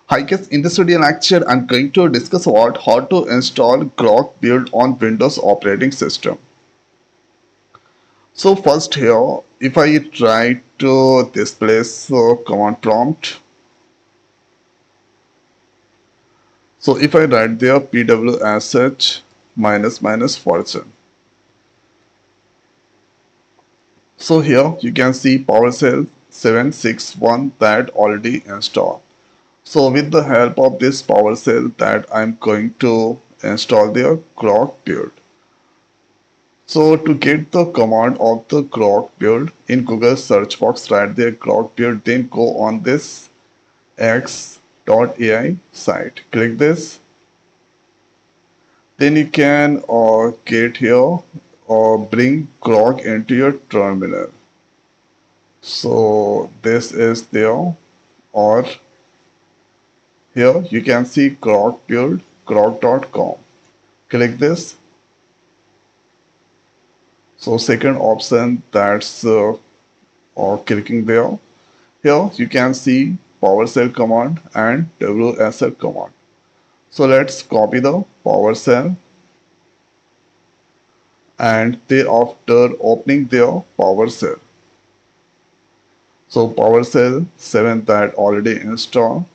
Hi guys, in this video lecture I'm going to discuss about how to install Grok Build on Windows operating system. So first here, if I try to display command prompt, so if I write there pwsh minus minus version. So here you can see PowerShell 761 that already installed. So with the help of this PowerShell that I'm going to install the Grok Build. So to get the command of the Grok build in Google search box, write the Grok build, then go on this x.ai site. Click this. Then you can get here or bring Grok into your terminal. So this is there, or here you can see Grok build grok.com. Click this. So second option, that's or clicking there. Here you can see PowerShell command and WSL command. So let's copy the PowerShell and thereafter opening their PowerShell. So PowerShell 7 that already installed.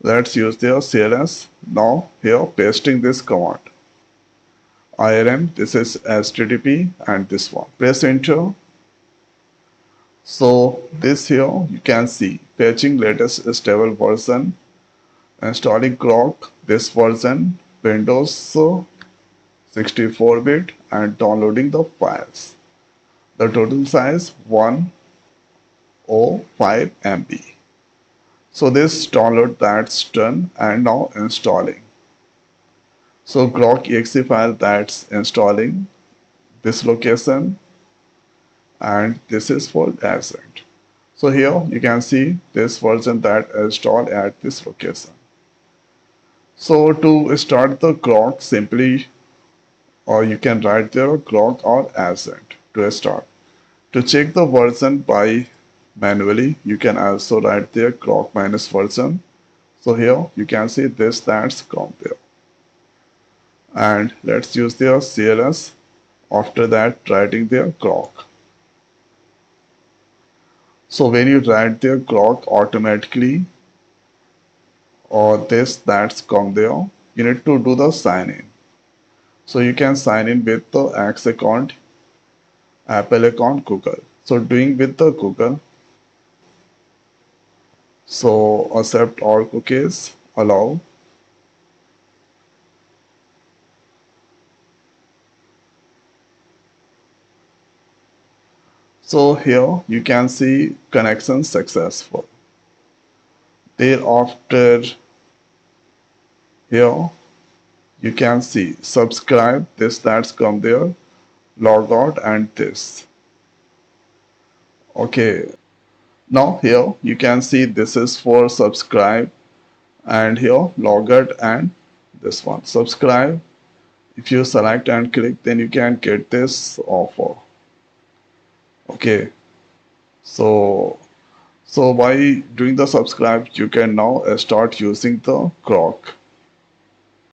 Let's use their CLS. Now here pasting this command. IRM, this is HTTP and this one. Press enter. So this here you can see fetching latest stable version, installing Grok, this version, Windows 64-bit and downloading the files. The total size 105 MB. So this download that's done and now installing. So Grok exe file that's installing this location and this is for asset. So here you can see this version that installed at this location. So to start the Grok, simply or you can write there Grok or asset to start. To check the version by manually, you can also write there Grok minus version. So here you can see this that's come there. And let's use their CLS. After that, writing their Grok. So when you write their Grok automatically, or this that's come there, you need to do the sign in. So you can sign in with the X account, Apple account, Google. So doing with the Google. So accept all cookies, allow. So here you can see connection successful. Thereafter, here you can see subscribe, this that's come there, log out and this. Okay, now here you can see this is for subscribe and here log out and this one subscribe. If you select and click, then you can get this offer. Okay, so by doing the subscribe, you can now start using the Grok.